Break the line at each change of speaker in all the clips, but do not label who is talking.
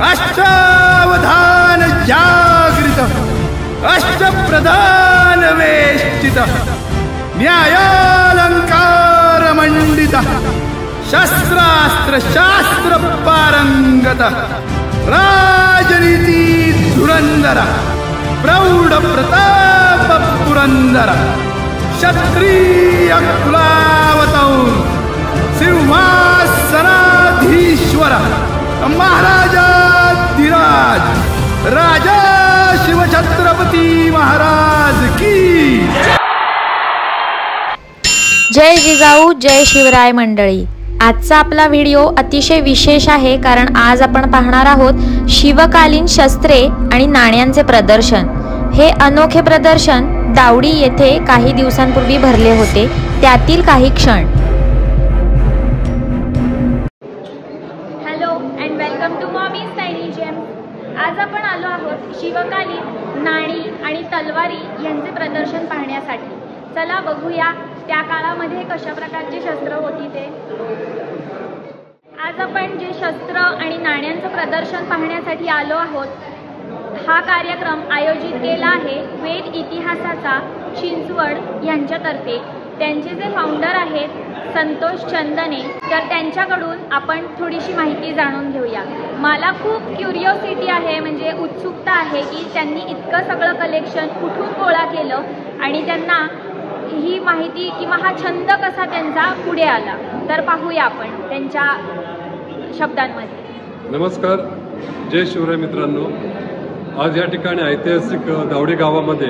अष्टावधान जागृत अष्टप्रधान वेष्टित न्यायालंकार मंडित शस्त्रास्त्र शास्त्र पारंगत राजनीती धुरंधर प्रौढ प्रताप पुरंदर क्षत्रिय कुलावतौर सिंहासनाधीश्वर महाराजाधिराज राजा शिवछत्रपती महाराज की
जय जिजाऊ जय शिवराय मंडळी। आजचा आपला व्हिडिओ अतिशय विशेष आहे कारण आज आपण पाहणार आहोत शिवकालीन शस्त्रे आणि नाण्यांचे प्रदर्शन। हे अनोखे प्रदर्शन दावडी येथे काही दिवसांपूर्वी भरले होते, त्यातील काही क्षण।
Hello and welcome to Mommy's Tiny Gem. आज आपण आलो आहोत शिवकालीन नाणी आणि तलवारी यांचे प्रदर्शन पाहण्यासाठी। चला बघूया त्या काळामध्ये कशा प्रकारची शस्त्र होती ते। आज आपण जे शस्त्र आणि नाण्यांचं प्रदर्शन पाहण्यासाठी आलो आहोत, हा कार्यक्रम आयोजित केला आहे वेद इतिहासाचा चिंचवड यांच्यातर्फे। त्यांचे जे फाउंडर आहेत संतोष चंदने, तर त्यांच्याकडून आपण थोडीशी माहिती जाणून घेऊया। मला खूप क्युरिओसिटी आहे, म्हणजे उत्सुकता आहे की त्यांनी इतकं सगळं कलेक्शन कुठून गोळा केलं आणि त्यांना ही माहिती किंवा हा छंद कसा त्यांचा पुढे आला। तर पाहूया आपण त्यांच्या शब्दांमध्ये।
नमस्कार, जय शिवराय मित्रांनो। आज या ठिकाणी ऐतिहासिक दावडी गावामध्ये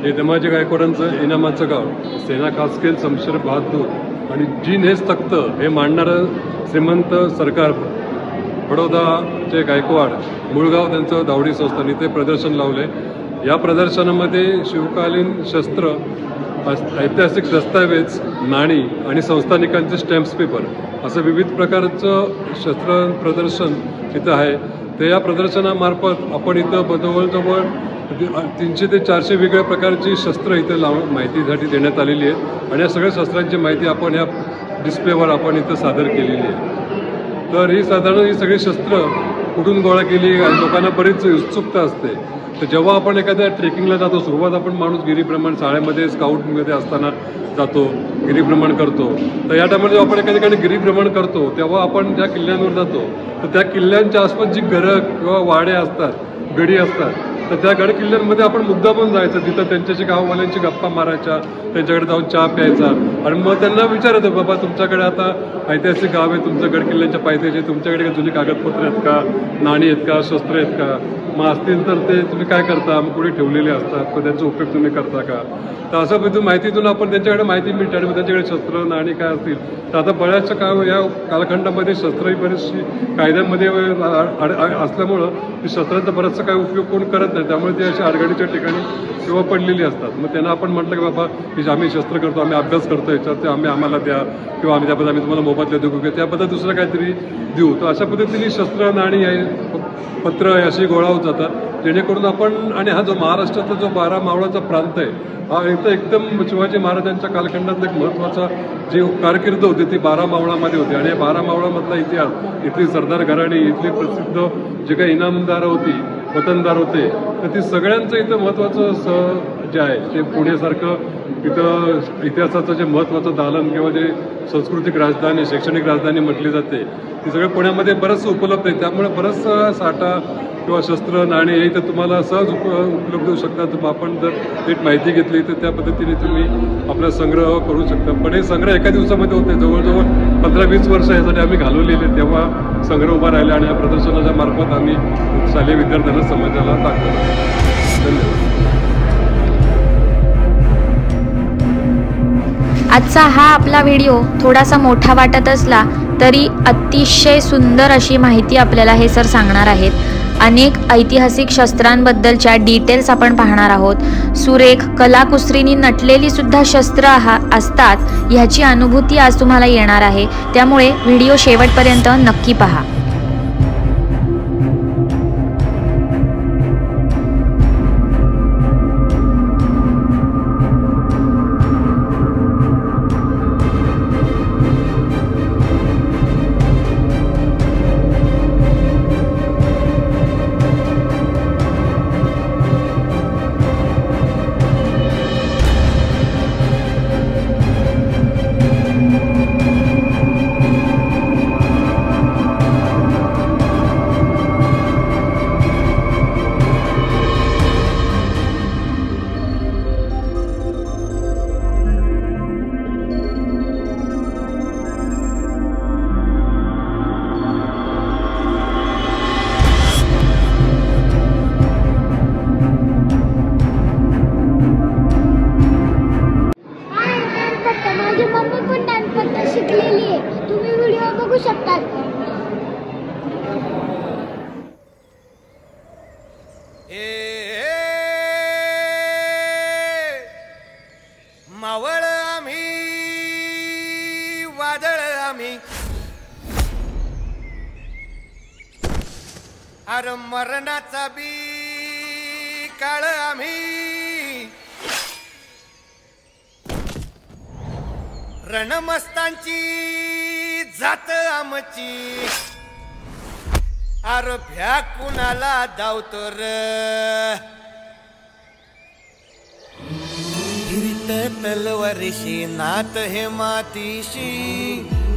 हे दमाजी गायकवाडांचं इनामाचं गाव, सेना कास्केल शमशेर बहादूर आणि जीन हेच तख्त हे मांडणारं श्रीमंत सरकार बडोदाचे गायकवाड मूळगाव त्यांचं दावडी संस्थान इथे प्रदर्शन लावले। या प्रदर्शनामध्ये शिवकालीन शस्त्र, ऐतिहासिक दस्तावेज, नाणी आणि संस्थानिकांचे स्टॅम्प्स पेपर असं विविध प्रकारचं शस्त्र प्रदर्शन इथं आहे। ते या प्रदर्शनामार्फत आपण इथं जवळजवळ 300 ते 400 वेगळ्या प्रकारची शस्त्र इथं माहितीसाठी देण्यात आलेली आहे आणि या सगळ्या शस्त्रांची माहिती आपण या डिस्प्लेवर आपण इथं सादर केलेली आहे। तर ही साधारण ही सगळी शस्त्र कुठून गोळा केली, लोकांना बरीच उत्सुकता असते। तर जेव्हा आपण एखाद्या ट्रेकिंगला जातो, सुरुवात आपण माणूस गिरीभ्रमण शाळेमध्ये स्काउटमध्ये असताना जातो, गिरीभ्रमण करतो। तर या टायमाला जेव्हा आपण एका ठिकाणी गिरीभ्रमण करतो तेव्हा आपण ज्या किल्ल्यांवर जातो तर त्या किल्ल्यांच्या आसपास जी घरं किंवा वाडे असतात, गडी असतात, तर त्या गड किल्ल्यांमध्ये आपण मुद्दामून जायचं, तिथं त्यांच्याशी गाववाल्यांची गप्पा मारायच्या, त्यांच्याकडे जाऊन चहा प्यायचा आणि मग त्यांना विचारायचं, बाबा तुमच्याकडे आता ऐतिहासिक गाव आहे, तुमचं गड किल्ल्यांच्या पायथ्याचे, तुमच्याकडे काही जुनी कागदपत्र आहेत का, नाणी आहेत का, शस्त्र आहेत का, मग असतील तर ते तुम्ही काय करता, मग कुठे ठेवलेले असतात, तर त्यांचा उपयोग तुम्ही करता का। तर असं पद्धतीने माहितीतून आपण त्यांच्याकडे माहिती मिळते आणि त्यांच्याकडे शस्त्र नाणी काय असतील। तर आता बऱ्याचशा या कालखंडामध्ये शस्त्रही बरीचशी कायद्यामध्ये असल्यामुळं ती शस्त्रांचा बराचसा काय उपयोग कोण करत नाही, त्यामुळे ते अशा अडगडीच्या ठिकाणी किंवा पडलेली असतात। मग त्यांना आपण म्हटलं की बाबा आम्ही शस्त्र करतो, आम्ही अभ्यास करतो, याच्यात आम्हाला द्या किंवा आम्ही त्याबद्दल आम्ही तुम्हाला मोबदला देऊ किंवा त्याबद्दल दुसरं काहीतरी देऊ। तर अशा पद्धतीने शस्त्र नाणी पत्र अशी गोळा होत जातात, जेणेकरून आपण आणि हा जो महाराष्ट्रातला जो 12 मावळाचा प्रांत आहे, हा इथं एकदम शिवाजी महाराजांच्या कालखंडात एक महत्त्वाचा जी कारकीर्द होती ती 12 मावळामध्ये होती आणि 12 मावळामधला इतिहास, इथली सरदार घराणी, इथली प्रसिद्ध जे काही इनामदार होती, वतनदार होते, तर ती सगळ्यांचं इथं महत्त्वाचं जे आहे ते पुण्यासारखं इथं इतिहासाचं जे महत्त्वाचं दालन किंवा जे सांस्कृतिक राजधानी, शैक्षणिक राजधानी म्हटली जाते, ती सगळं पुण्यामध्ये बरंचसं उपलब्ध आहे। त्यामुळे बरंचसं साठा किंवा शस्त्र नाणी हे इथं तुम्हाला सहज उपलब्ध होऊ शकतात। आपण जर नीट माहिती घेतली तर त्या पद्धतीने तुम्ही आपला संग्रह करू शकता। पण हे संग्रह एका दिवसामध्ये होते, जवळजवळ 15-20 वर्ष यासाठी आम्ही घालवलेले, तेव्हा संग्रह उभा राहिला आणि या प्रदर्शनाच्या मार्फत आम्ही शालेय विद्यार्थ्यांना समाजाला दाखवतो। धन्यवाद।
आजचा हा आपला व्हिडिओ थोडासा मोठा वाटत असला तरी अतिशय सुंदर अशी माहिती आपल्याला हे सर सांगणार आहेत। अनेक ऐतिहासिक शस्त्रांबद्दलच्या डिटेल्स आपण पाहणार आहोत। सुरेख कलाकुसरीनी नटलेली सुद्धा शस्त्र असतात, ह्याची अनुभूती आज तुम्हाला येणार आहे, त्यामुळे व्हिडिओ शेवटपर्यंत नक्की पहा।
आहे. तुम्ही व्हिडिओ बघू शकता.
मावळ आम्ही वादळ आम्ही अरे मरणाचा बी काळ आम्ही रणमस्तांची जात आमची अरे भ्या कुणाला धावतो र तलवारीशी नात हे मातीशी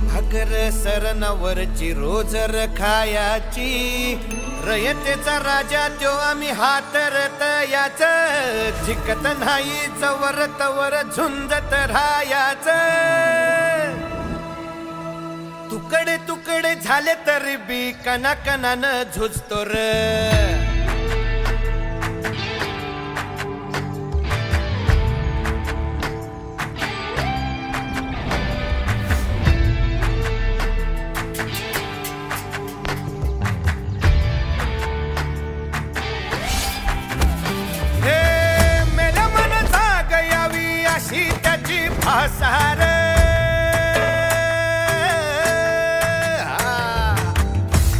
भाकर सरणावरची रोजर खायाची रयतेचा राजा त्यो आम्ही हातरत याच जिकत नाही जवर तवर झुंजत राहायाच तुकडे तुकडे झाले तरी बी कणाकणानं झुजतो र भासार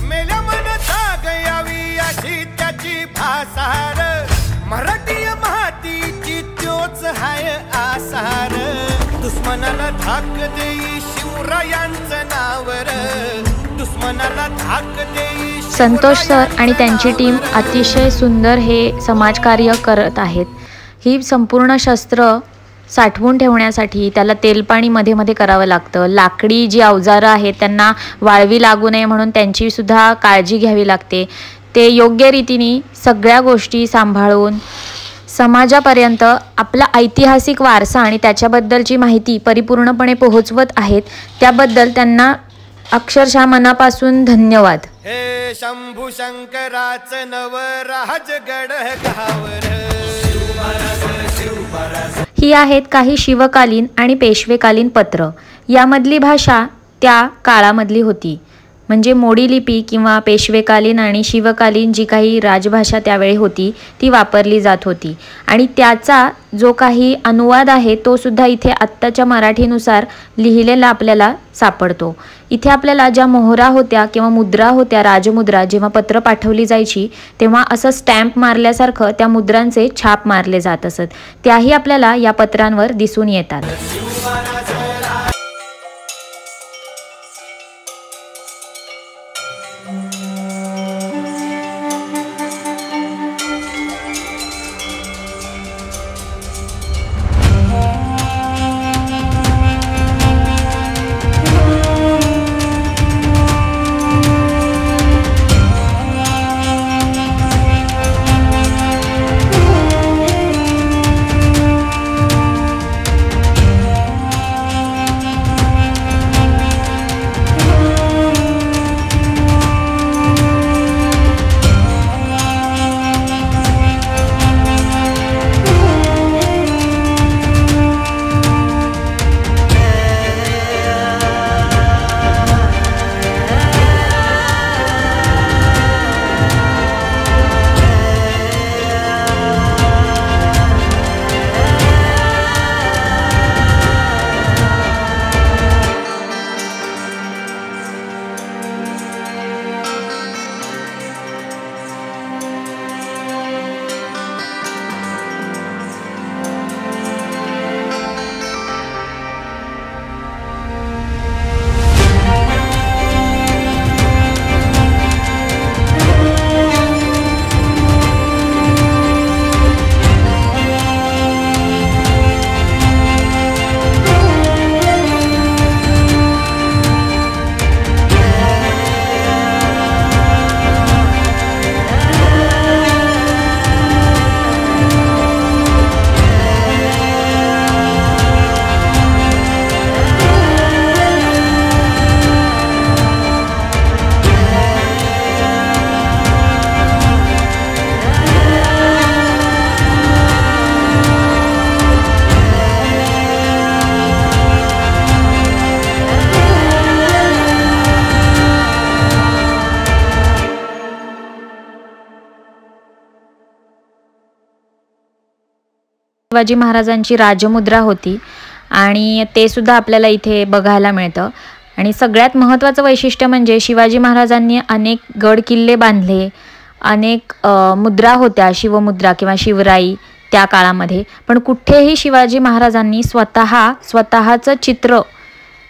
मेल्या मन जाग यावी अशी त्याची भासार मराठी मातीची त्योच हाय आसार दुश्मनाला धाक देई शिवरायांचं नावर दुश्मनाला धाक देई.
संतोष सर आणि त्यांची टीम अतिशय सुंदर हे समाजकार्य करत आहेत. ही संपूर्ण शस्त्र साठवून ठेवण्यासाठी त्याला तेलपाणी मध्ये मध्ये करावं लागतं. लाकडी जी अवजारं आहेत त्यांना वाळवी लागू नये म्हणून त्यांची सुद्धा काळजी घ्यावी लागते. ते योग्य रीतीने सगळ्या गोष्टी सांभाळून समाजापर्यंत आपला ऐतिहासिक वारसा आणि त्याच्याबद्दलची माहिती परिपूर्णपणे पोहोचवत आहेत. त्याबद्दल त्यांना अक्षरशः मनापासून धन्यवाद.
हे शंभू शंकराचं नवराजगड गावर.
ही आहेत काही शिवकालीन आणि पेशवेकालीन पत्र. यामधली भाषा त्या काळामधली होती, म्हणजे मोडी लिपी किंवा पेशवेकालीन आणि शिवकालीन जी काही राजभाषा त्यावेळी होती ती वापरली जात होती. आणि त्याचा जो काही अनुवाद आहे तो सुद्धा इथे आत्ताच्या मराठीनुसार लिहिलेला आपल्याला सापडतो. इथे आपल्याला ज्या मोहरा होत्या किंवा मुद्रा होत्या, राजमुद्रा, जेव्हा पत्र पाठवली जायची तेव्हा असं स्टॅम्प मारल्यासारखं त्या मुद्रांचे छाप मारले जात असत. त्याही आपल्याला या पत्रांवर दिसून येतात. शिवाजी महाराजांची राजमुद्रा होती आणि ते सुद्धा आपल्याला इथे बघायला मिळतं. आणि सगळ्यात महत्त्वाचं वैशिष्ट्य म्हणजे शिवाजी महाराजांनी अनेक गड किल्ले बांधले, अनेक मुद्रा होत्या, शिवमुद्रा किंवा शिवराई त्या काळामध्ये, पण कुठेही शिवाजी महाराजांनी स्वतःचं चित्र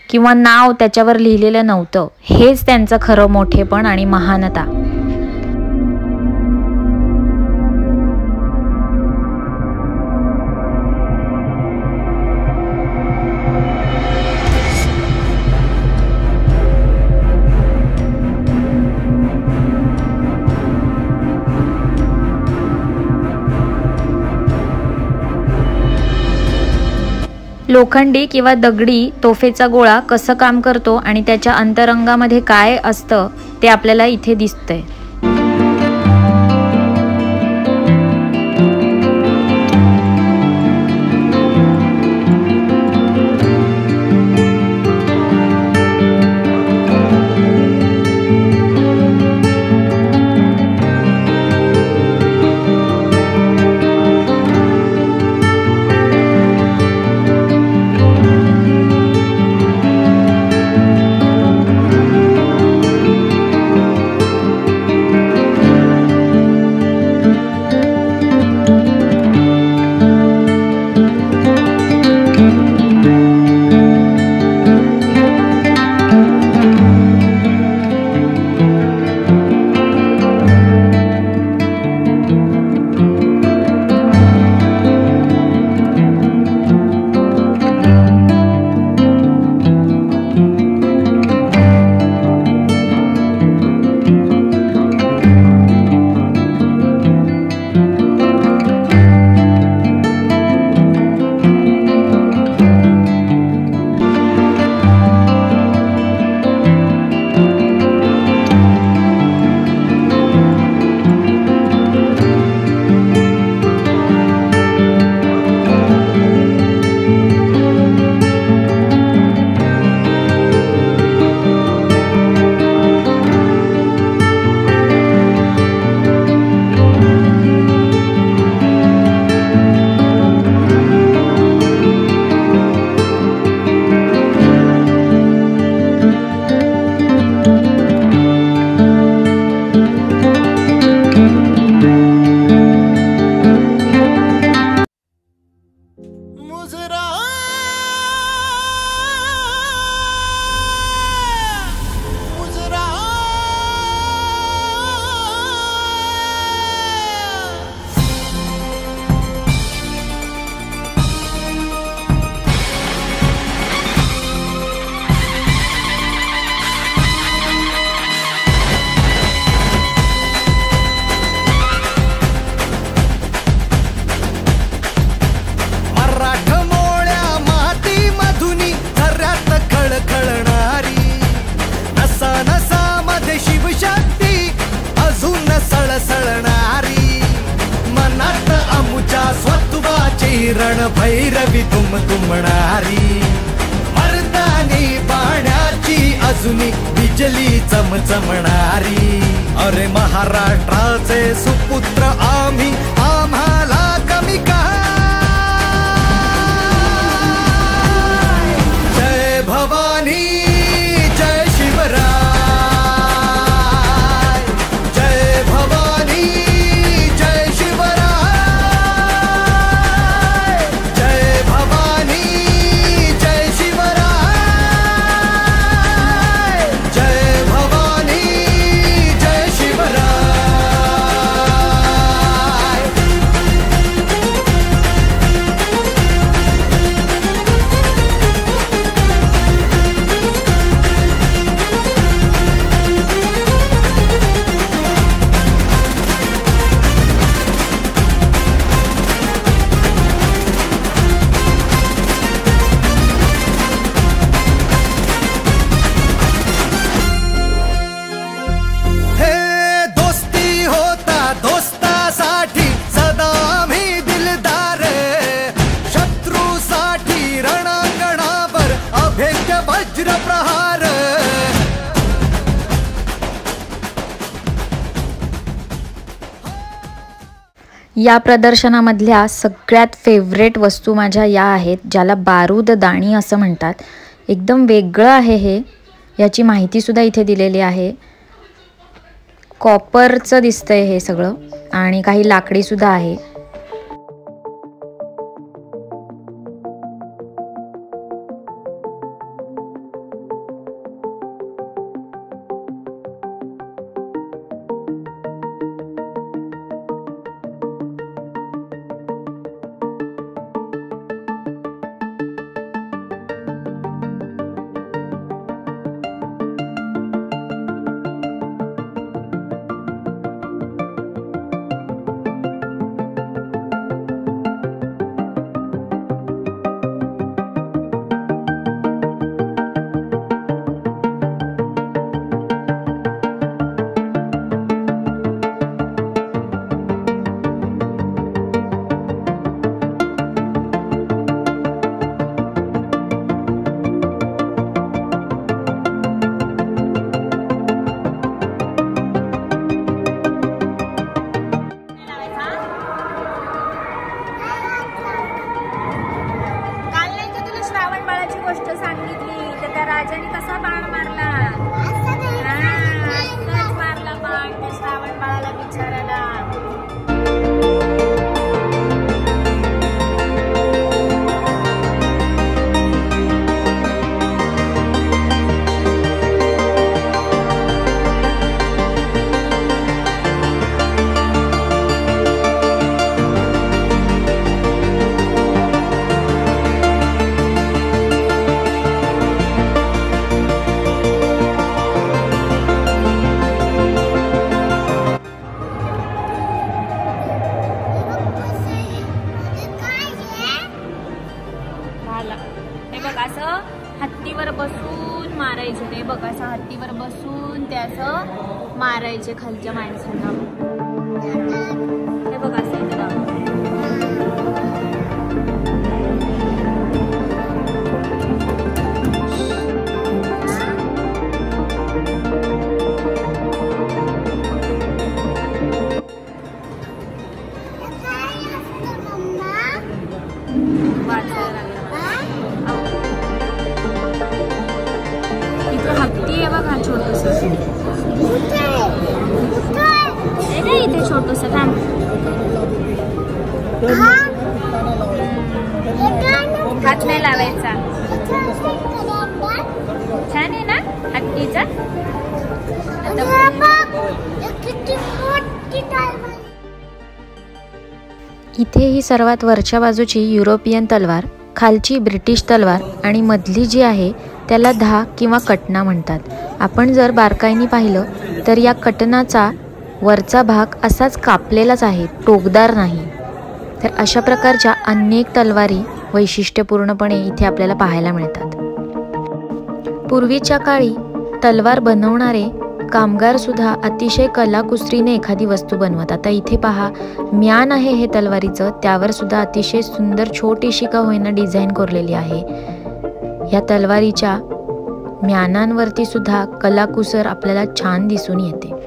किंवा नाव त्याच्यावर लिहिलेलं नव्हतं. हेच त्यांचं खरं मोठेपण आणि महानता. लोखंडी किंवा दगडी तोफेचा गोळा कसं काम करतो आणि त्याच्या अंतरंगामध्ये काय असतं ते आपल्याला इथे दिसतंय.
रण भैरवी दुमदुमणारी मर्दानी बाण्याची अजूनी बिजली चमचमणारी. अरे महाराष्ट्राचे सुपुत्र आम्ही, आम्हाला कमी काय. जय भवानी जय शिवराय, जय भवानी जय शिवराय, जय भवानी जय शिवराय, जय भवानी जय शिवराय.
या प्रदर्शनामधल्या सगळ्यात फेवरेट वस्तू माझ्या या आहेत, ज्याला बारूद दाणी असं म्हणतात. एकदम वेगळं आहे हे. याची माहितीसुद्धा इथे दिलेली आहे. कॉपरचं दिसतंय हे सगळं आणि काही लाकडीसुद्धा आहे.
गोष्ट सांगितली तर त्या राजाने कसा बाण मारला, मारला बाण त्या श्रावण बाळाला बिचारायला. हे बघ असं हत्तीवर बसून मारायचे, ते बघ असं हत्तीवर बसून ते असं मारायचे खालच्या माणसांना. हे बघ असं इथे हत्ती आहे बघा छोटस, इथे छोटस थांब. हात नाही लावायचा. छान आहे ना हत्तीचा.
इथे ही सर्वात वरच्या बाजूची युरोपियन तलवार, खालची ब्रिटिश तलवार आणि मधली जी आहे त्याला धा किंवा कटना म्हणतात. आपण जर बारकाईने पाहिलं तर या कटनाचा वरचा भाग असाच कापलेलाच आहे, टोकदार नाही. तर अशा प्रकारच्या अनेक तलवारी वैशिष्ट्यपूर्णपणे इथे आपल्याला पाहायला मिळतात. पूर्वीच्या काळी तलवार बनवणारे कामगार सुद्धा अतिशय कलाकुसरीने एखादी वस्तू बनवत. आता इथे पहा, म्यान आहे हे तलवारीचं, त्यावर सुद्धा अतिशय सुंदर छोटीशी का होईना डिझाईन कोरलेली आहे. या तलवारीच्या म्यानांवरती सुद्धा कलाकुसर आपल्याला छान दिसून येते.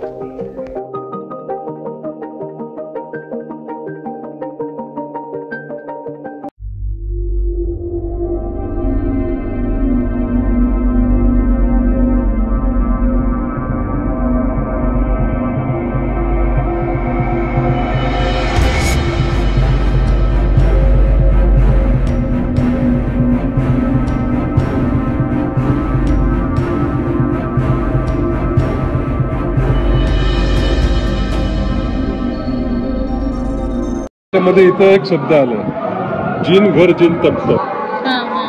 मध्ये इथं एक शब्द आला, जिन घर जिन तप्त.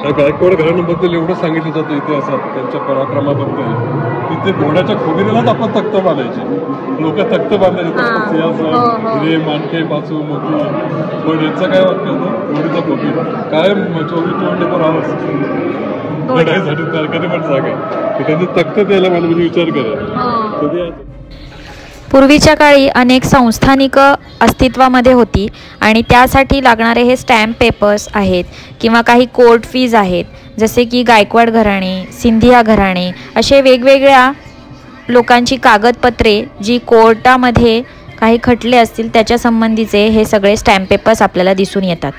त्या गायकवाड घराण्याबद्दल एवढं सांगितलं जातं इतिहासात, त्यांच्या पराक्रमाबद्दल. तिथे घोड्याच्या खोबीलाच आपण तख्त बांधायचे, लोक तख्त बांधायचे. हिरे मानके बाचू मोठी. पण यांचं काय वाक्य होतं, घोडीचा खोबी काय 24 आवर्स लढाईसाठी कधी पण जागा. त्यांनी तख्त द्यायला मला म्हणजे विचार करा.
पूर्वीच्या काळी अनेक संस्थानिक अस्तित्वामध्ये होती आणि त्यासाठी लागणारे हे स्टॅम्प पेपर्स आहेत किंवा काही कोर्ट फीज आहेत, जसे की गायकवाड घराणे, सिंधिया घराणे, असे वेगवेगळ्या लोकांची कागदपत्रे जी कोर्टामध्ये काही खटले असतील त्याच्या संबंधीचे हे सगळे स्टॅम्प पेपर्स आपल्याला दिसून येतात.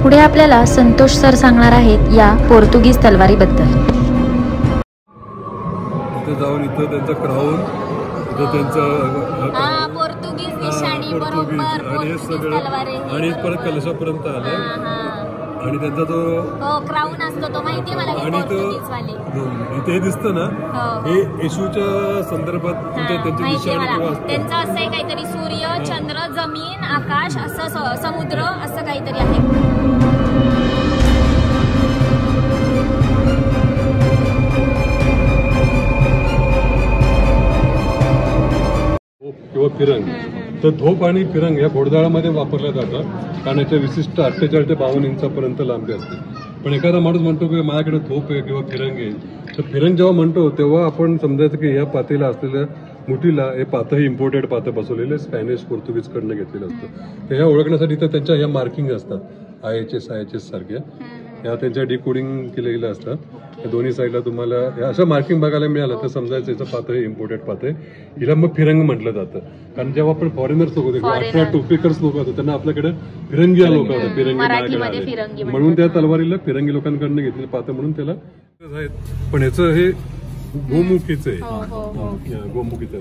पुढे आपल्याला संतोष सर सांगणार आहेत या पोर्तुगीज तलवारीबद्दल.
तिथे जाऊन इथं त्यांचा क्राऊन, इथं त्यांचा
पोर्तुगीज निशाणी
पोर्तुगीज
बरोबर,
आणि हे सगळं आणि परत कलशापर्यंत आलं आणि त्यांचा तो
क्राऊन असतो तो माहिती मला हे
आणि तो
पोर्तुगीज वाले
इथे दिसतं ना हे येशूच्या संदर्भात त्यांची निशाणी किंवा असतं.
त्यांचं असं आहे काहीतरी सूर्य, चंद्र, जमीन, आकाश असं समुद्र असं काहीतरी आहे.
किंवा फिरंग, तर धोप आणि फिरंग या घोडदळामध्ये वापरल्या जातात कारण याच्या विशिष्ट 48 ते 52 इंचापर्यंत लांबी असते. पण एखादा माणूस म्हणतो की माझ्याकडे धोप आहे किंवा फिरंग आहे, तर फिरंग जेव्हा म्हणतो तेव्हा आपण समजायचं की ह्या पातेला असलेल्या मुठीला हे पातं ही इम्पोर्टेड पातं बसवलेले स्पॅनिश पोर्तुगीजकडनं घेतलेलं असतं. तर ह्या ओळखण्यासाठी तर त्यांच्या ह्या मार्किंग असतात IHS सारख्या, ह्या त्यांच्या डिकोडिंग केलेल्या असतात. या दोन्ही साईडला तुम्हाला असं मार्किंग बघायला मिळालं तर समजायचं याचं पातं हे इम्पोर्टेड पातं आहे. हिला मग फिरंग म्हटलं जातं कारण जेव्हा आपण फॉरेनर्स लोक होते, 18 टोपीकर्स लोक होते, त्यांना आपल्याकडे फिरंगी लोक होते, फिरंगी म्हणून त्या तलवारीला फिरंगी लोकांकडनं घेतलेलं पातं म्हणून त्याला आहेत. पण ह्याचं हे गोमुखीचं आहे, गोमुखीचं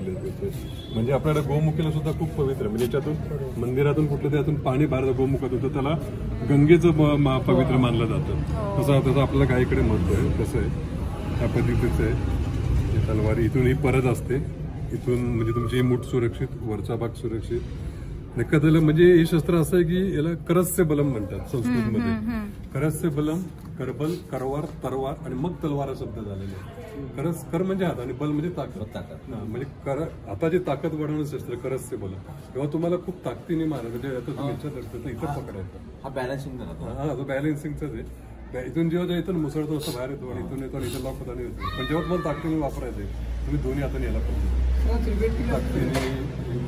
म्हणजे आपल्याला गोमुखीला सुद्धा खूप पवित्र म्हणजे याच्यातून मंदिरातून कुठलं त्यातून पाणी बाहेर गोमुखात होतं त्याला गंगेचं पवित्र मानलं जातं. तसं आपल्याला गायीकडे महत्व आहे. कसं आहे त्या पद्धतीचं आहे. तलवारी इथून ही परत असते, इथून म्हणजे तुमची मूठ सुरक्षित, वरचा भाग सुरक्षित. एखाद्याला म्हणजे हे शस्त्र असं आहे की याला करस्य बलम म्हणतात संस्कृतमध्ये. करस्य बलम, करबल, करवार, तरवार आणि मग तलवार शब्द झालेले. कर म्हणजे हात आणि बल म्हणजे ताकद. म्हणजे हाताची ताकद वाढवणं शस्त्र करस्य बलम. तेव्हा तुम्हाला खूप ताकदीने मारा म्हणजे आता तुम्ही इथं पकडायचं. हा बॅलन्सिंग, हा तो बॅलन्सिंगचाच आहे. इथून जेव्हा इथून मुसळतो असं बाहेर येतो आणि इथून येतो इथं लॉक होता नाही. पण जेव्हा तुम्हाला ताकदीने वापरायचं तुम्ही दोन्ही हाताने याला पाहिजे, ताकदीने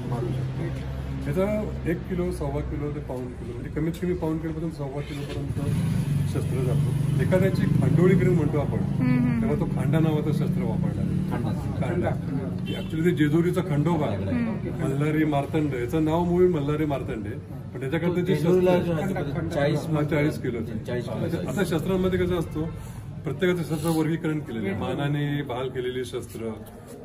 मारू शकतो. याचा 1 किलो, 1.25 किलो ते पाऊण किलो म्हणजे कमीत कमी पाऊण किलोपासून 1.25 किलोपर्यंत शस्त्र जातो. एखाद्याची खांडोळी करून म्हणतो आपण तेव्हा तो खांडा नावाचं शस्त्र वापरला. ऍक्च्युली ते जेजुरीचा खंडोबा मल्हारी मार्तंड, याचं नाव मूळ मल्हारी मार्तंड आहे पण त्याच्याकडे जे शस्त्र 40 किलो. आता शस्त्रांमध्ये कसं असतो प्रत्येकाचं शस्त्र वर्गीकरण केलेलं आहे. मानाने बहाल केलेली शस्त्र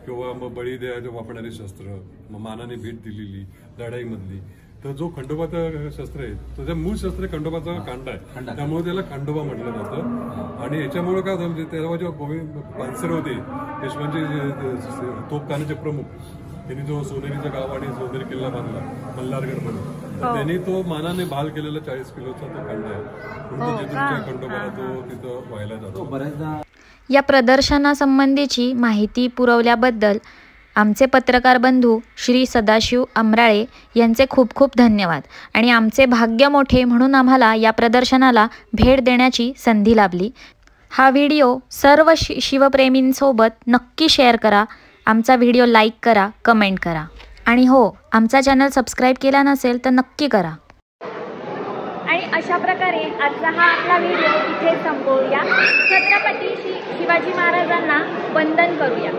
किंवा मग बळी द्यायला वापरणारी शस्त्र, मग मानाने भेट दिलेली लढाईमधली. तर जो खंडोबाचं शस्त्र आहे त्याचं मूळ शस्त्र खंडोबाचा कांडा आहे, त्यामुळे त्याला खंडोबा म्हटलं जातं. आणि याच्यामुळे काय झालं म्हणजे तेव्हा जेव्हा गोविंद पानसरे होते पेशवांचे तोफखान्याचे प्रमुख, त्यांनी जो सोनेरीचं गाव आणि सोनेरी किल्ला बांधला मल्हारगड म्हणून, त्यांनी तो मानाने बहाल केलेला 40 किलोचा तो खंड आहे. खंडोबाला तो तिथं व्हायला जातो.
या प्रदर्शनासंबंधीची माहिती पुरवल्याबद्दल आमचे पत्रकार बंधू श्री सदाशिव अमराळे यांचे खूप खूप धन्यवाद. आणि आमचे भाग्य मोठे म्हणून आम्हाला या प्रदर्शनाला भेट देण्याची संधी लाभली. हा व्हिडिओ सर्व शिवप्रेमींसोबत नक्की शेअर करा. आमचा व्हिडिओ लाईक करा, कमेंट करा. आणि हो, आमचा चॅनल सबस्क्राईब केला नसेल तर नक्की करा.
आणि अशा प्रकारे आजचा हा आपला व्हिडिओ इथे संपवूया. छत्रपती शिवाजी महाराजांना वंदन करूया.